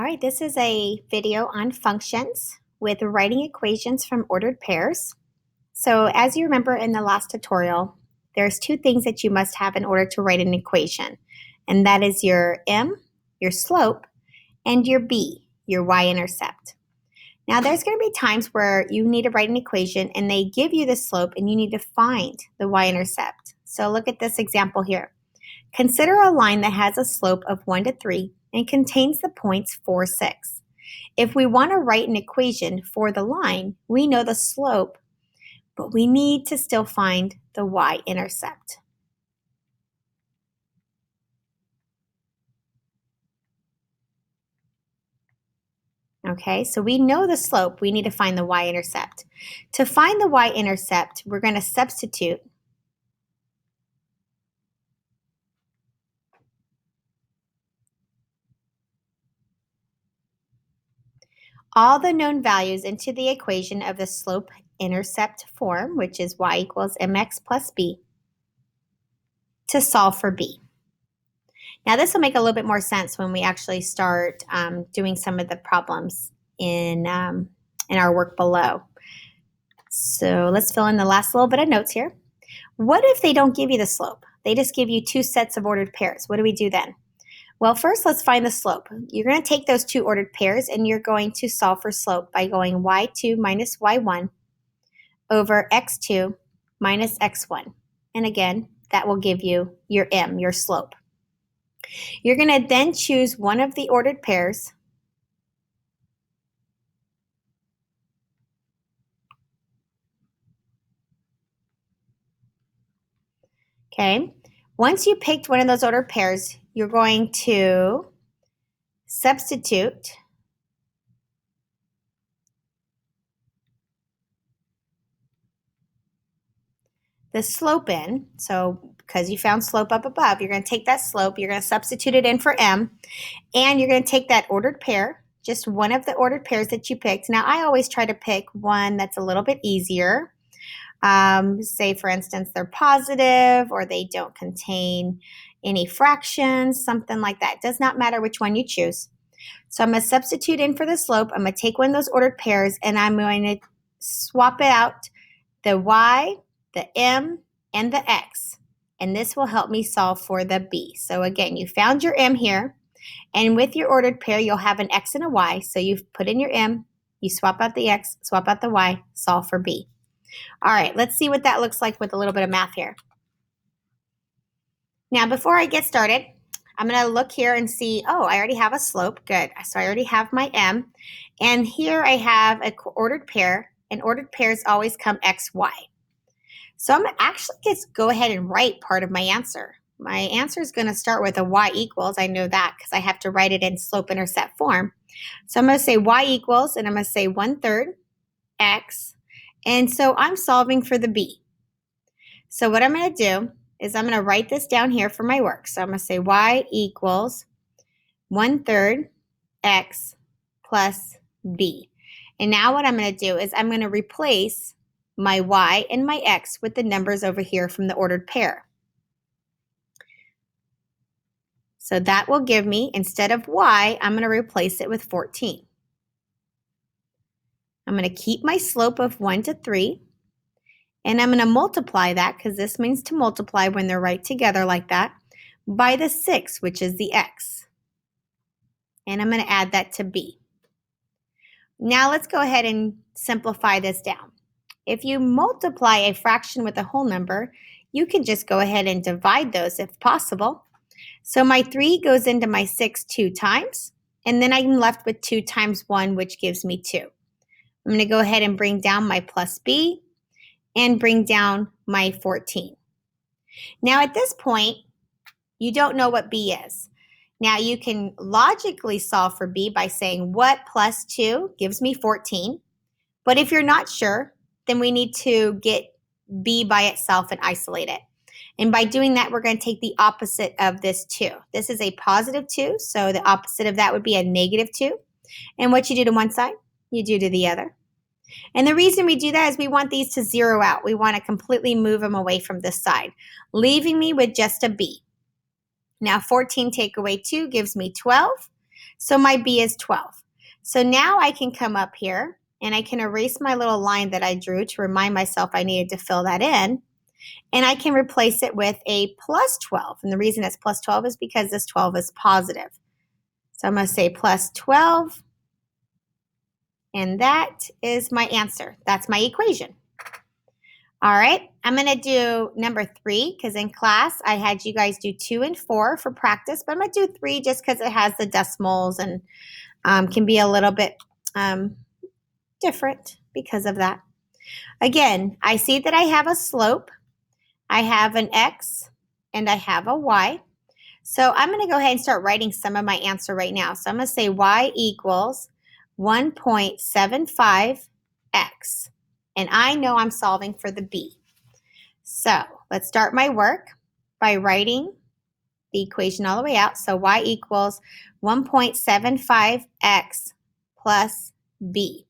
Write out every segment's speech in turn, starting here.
right, this is a video on functions with writing equations from ordered pairs. So as you remember in the last tutorial, there's two things that you must have in order to write an equation, and that is your m, your slope, and your b, your y-intercept. Now there's going to be times where you need to write an equation and they give you the slope and you need to find the y-intercept. So look at this example here. Consider a line that has a slope of 1 to 3 and contains the points 4, 6. If we want to write an equation for the line, we know the slope, but we need to still find the y-intercept. Okay, so we know the slope, we need to find the y-intercept. To find the y-intercept, we're going to substitute all the known values into the equation of the slope-intercept form, which is y equals mx plus b, to solve for b. Now this will make a little bit more sense when we actually start doing some of the problems in our work below. So let's fill in the last little bit of notes here. What if they don't give you the slope? They just give you two sets of ordered pairs. What do we do then? Well, first let's find the slope. You're going to take those two ordered pairs and you're going to solve for slope by going y2 minus y1 over x2 minus x1. And again, that will give you your m, your slope. You're going to then choose one of the ordered pairs Okay, once you picked one of those ordered pairs, you're going to substitute the slope in. So because you found slope up above, you're going to take that slope, you're going to substitute it in for m, and you're going to take that ordered pair, just one of the ordered pairs that you picked. Now I always try to pick one that's a little bit easier. Say for instance they're positive or they don't contain any fractions, something like that. It does not matter which one you choose. So I'm going to substitute in for the slope. I'm going to take one of those ordered pairs and I'm going to swap it out, the y, the m, and the x. And this will help me solve for the b. So again, you found your m here, and with your ordered pair you'll have an x and a y. So you've put in your m, you swap out the x, swap out the y, solve for b. All right, let's see what that looks like with a little bit of math here. Now, before I get started, I'm going to look here and see, oh, I already have a slope. Good. So I already have my m. And here I have an ordered pair, and ordered pairs always come x, y. So I'm actually just go ahead and write part of my answer. My answer is going to start with a y equals. I know that because I have to write it in slope-intercept form. So I'm going to say y equals, and I'm going to say 1/3 x. And so I'm solving for the b. So what I'm going to do is I'm going to write this down here for my work. So I'm going to say y equals 1/3 x plus b. And now what I'm going to do is I'm going to replace my y and my x with the numbers over here from the ordered pair. So that will give me, instead of y, I'm going to replace it with 14. I'm going to keep my slope of 1 to 3, and I'm going to multiply that, because this means to multiply when they're right together like that, by the 6, which is the x. And I'm going to add that to b. Now let's go ahead and simplify this down. If you multiply a fraction with a whole number, you can just go ahead and divide those if possible. So my 3 goes into my 6 2 times, and then I'm left with 2 times 1, which gives me 2. I'm going to go ahead and bring down my plus b and bring down my 14. Now at this point, you don't know what b is. Now you can logically solve for b by saying what plus 2 gives me 14. But if you're not sure, then we need to get b by itself and isolate it. And by doing that, we're going to take the opposite of this 2. This is a positive 2, so the opposite of that would be a negative 2. And what you do to one side, you do to the other. And the reason we do that is we want these to zero out. We want to completely move them away from this side, leaving me with just a b. Now 14 take away 2 gives me 12. So my b is 12. So now I can come up here and I can erase my little line that I drew to remind myself I needed to fill that in. And I can replace it with a plus 12. And the reason it's plus 12 is because this 12 is positive. So I'm going to say plus 12. And that is my answer. That's my equation. All right, I'm going to do number 3 because in class I had you guys do 2 and 4 for practice, but I'm going to do 3 just because it has the decimals and can be a little bit different because of that. Again, I see that I have a slope, I have an x, and I have a y. So I'm going to go ahead and start writing some of my answer right now. So I'm going to say y equals 1.75x. And I know I'm solving for the b. So let's start my work by writing the equation all the way out. So y equals 1.75x plus b.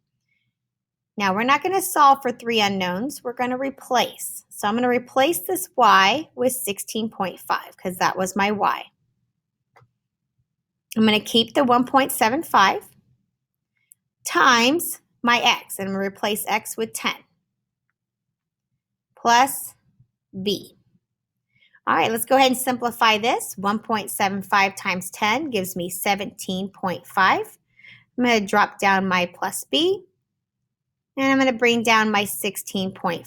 Now we're not going to solve for 3 unknowns. We're going to replace. So I'm going to replace this y with 16.5 because that was my y. I'm going to keep the 1.75 times my x, and I'm going to replace x with 10 plus b. All right, let's go ahead and simplify this. 1.75 times 10 gives me 17.5. I'm going to drop down my plus b, and I'm going to bring down my 16.5.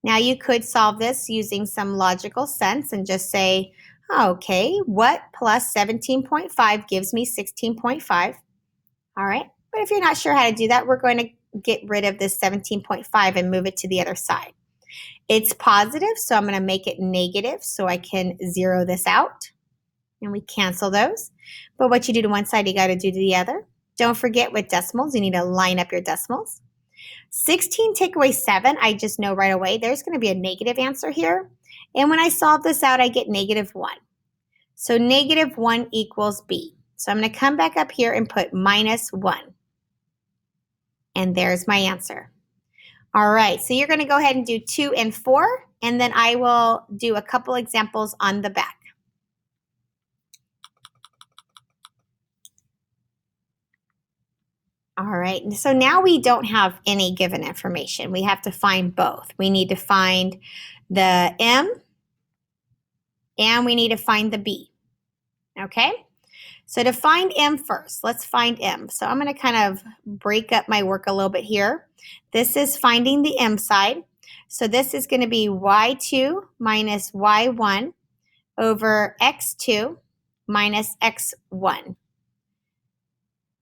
Now you could solve this using some logical sense and just say, okay, what plus 17.5 gives me 16.5? All right, but if you're not sure how to do that, we're going to get rid of this 17.5 and move it to the other side. It's positive, so I'm going to make it negative so I can zero this out. And we cancel those. But what you do to one side, you got to do to the other. Don't forget with decimals, you need to line up your decimals. 16 take away 7, I just know right away there's going to be a negative answer here. And when I solve this out, I get negative 1. So negative 1 equals b. So I'm going to come back up here and put minus 1. And there's my answer. All right, so you're going to go ahead and do 2 and 4, and then I will do a couple examples on the back. All right, so now we don't have any given information. We have to find both. We need to find the m, and we need to find the b. Okay? So to find m first, let's find m. So I'm going to kind of break up my work a little bit here. This is finding the m side. So this is going to be y2 minus y1 over x2 minus x1.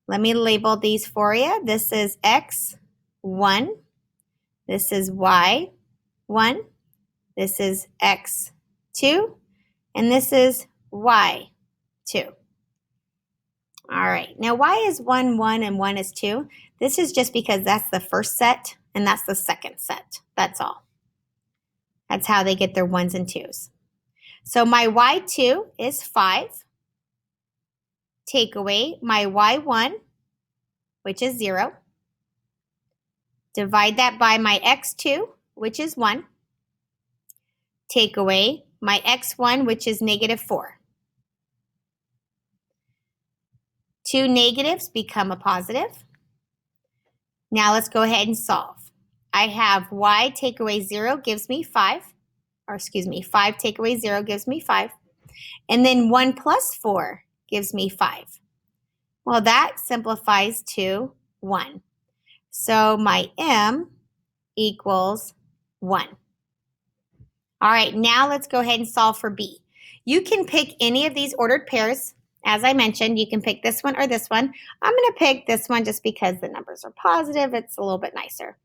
Let me label these for you. This is x1. This is y1. This is x2. And this is y2. All right, now why is 1, 1, and 1 is 2? This is just because that's the first set and that's the second set. That's all. That's how they get their 1s and 2s. So my y2 is 5. Take away my y1, which is 0. Divide that by my x2, which is 1. Take away my x1, which is negative 4. 2 negatives become a positive. Now let's go ahead and solve. I have y take away 0 gives me 5. Or excuse me, 5 take away 0 gives me 5. And then 1 plus 4 gives me 5. Well, that simplifies to 1. So my m equals 1. All right, now let's go ahead and solve for b. You can pick any of these ordered pairs. As I mentioned, you can pick this one or this one. I'm going to pick this one just because the numbers are positive. It's a little bit nicer.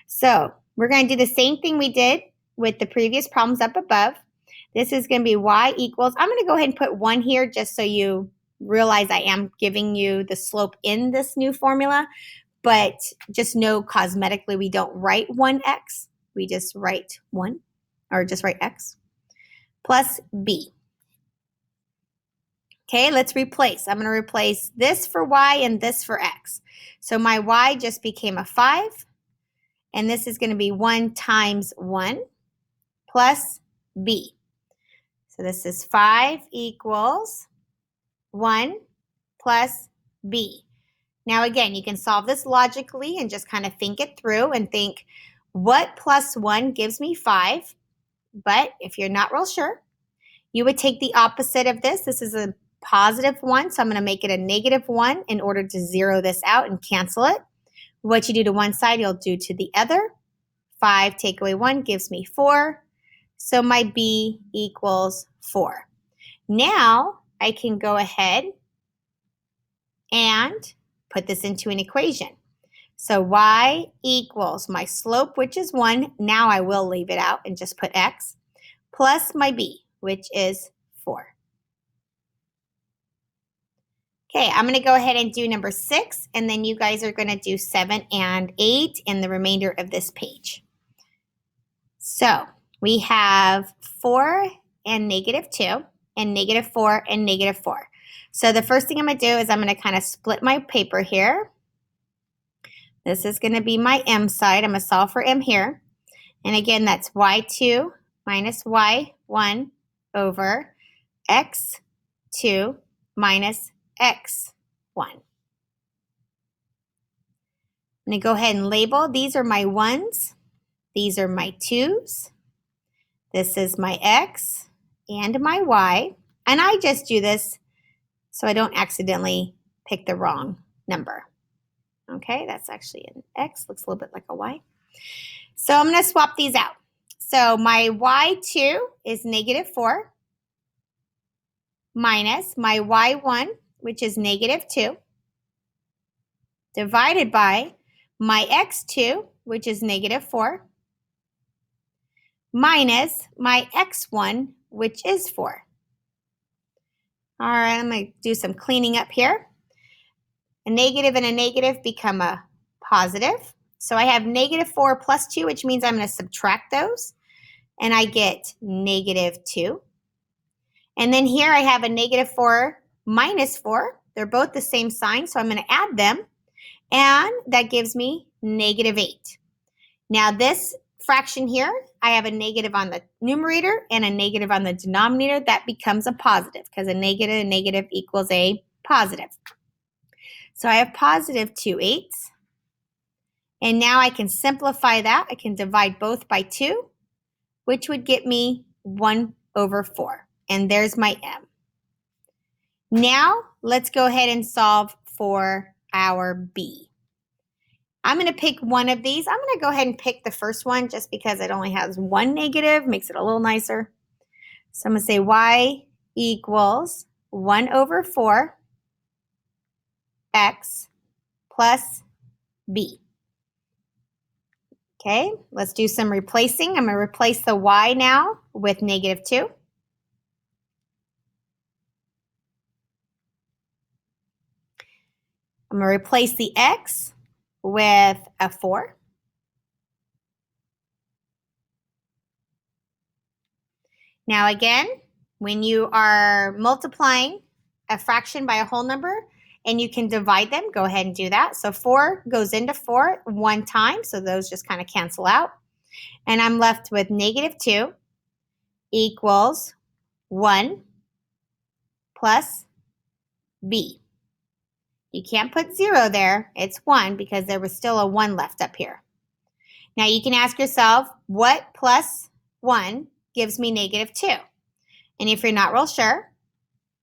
So we're going to do the same thing we did with the previous problems up above. This is going to be y equals, I'm going to go ahead and put 1 here just so you realize I am giving you the slope in this new formula. But just know cosmetically we don't write 1x. We just write 1, or just write x, plus b. Okay, let's replace. I'm going to replace this for y and this for x. So my y just became a 5, and this is going to be 1 times 1 plus b. So this is 5 equals 1 plus b. Now again, you can solve this logically and just kind of think it through and think, what plus 1 gives me 5? But if you're not real sure, you would take the opposite of this. This is a positive 1, so I'm going to make it a negative 1 in order to zero this out and cancel it. What you do to one side, you'll do to the other. 5 take away 1 gives me 4. So my b equals 4. Now I can go ahead and put this into an equation. So y equals my slope, which is 1. Now I will leave it out and just put x, plus my b, which is 4. Okay, I'm going to go ahead and do number 6, and then you guys are going to do 7 and 8 in the remainder of this page. So we have 4 and negative 2, and negative 4 and negative 4. So the first thing I'm going to do is I'm going to kind of split my paper here. This is going to be my m side. I'm going to solve for m here. And again, that's y2 minus y1 over x2 minus x1. I'm going to go ahead and label. These are my 1s. These are my 2s. This is my x and my y. And I just do this so I don't accidentally pick the wrong number. Okay, that's actually an x. Looks a little bit like a y. So I'm going to swap these out. So my y2 is negative 4 minus my y1, which is negative 2, divided by my x2, which is negative 4, minus my x1, which is 4. All right, I'm going to do some cleaning up here. A negative and a negative become a positive. So I have negative 4 plus 2, which means I'm going to subtract those. And I get negative 2. And then here I have a negative 4 minus 4. They're both the same sign, so I'm going to add them. And that gives me negative 8. Now this fraction here, I have a negative on the numerator and a negative on the denominator. That becomes a positive because a negative equals a positive. So I have positive 2/8. And now I can simplify that. I can divide both by 2, which would get me 1 over 4. And there's my m. Now let's go ahead and solve for our b. I'm going to pick one of these. I'm going to go ahead and pick the first one just because it only has one negative, makes it a little nicer. So I'm going to say y equals 1 over 4 x plus b. Okay, let's do some replacing. I'm going to replace the y now with negative 2. I'm going to replace the x with a 4. Now again, when you are multiplying a fraction by a whole number and you can divide them, go ahead and do that. So 4 goes into 4 one time, so those just kind of cancel out. And I'm left with negative 2 equals 1 plus b. You can't put 0 there. It's 1 because there was still a 1 left up here. Now you can ask yourself, what plus 1 gives me negative 2? And if you're not real sure,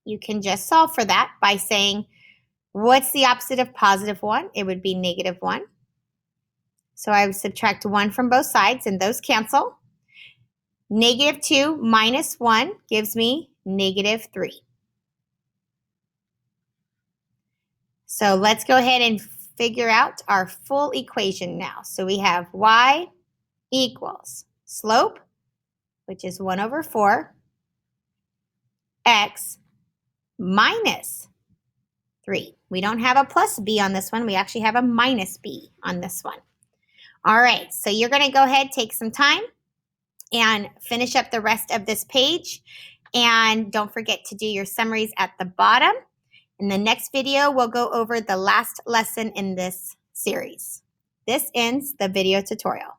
you can just solve for that by saying, what's the opposite of positive 1? It would be negative 1. So I would subtract 1 from both sides and those cancel. Negative 2 minus 1 gives me negative 3. So let's go ahead and figure out our full equation now. So we have y equals slope, which is 1 over 4, x minus 3. We don't have a plus b on this one. We actually have a minus b on this one. All right, so you're going to go ahead, take some time, and finish up the rest of this page. And don't forget to do your summaries at the bottom. In the next video, we'll go over the last lesson in this series. This ends the video tutorial.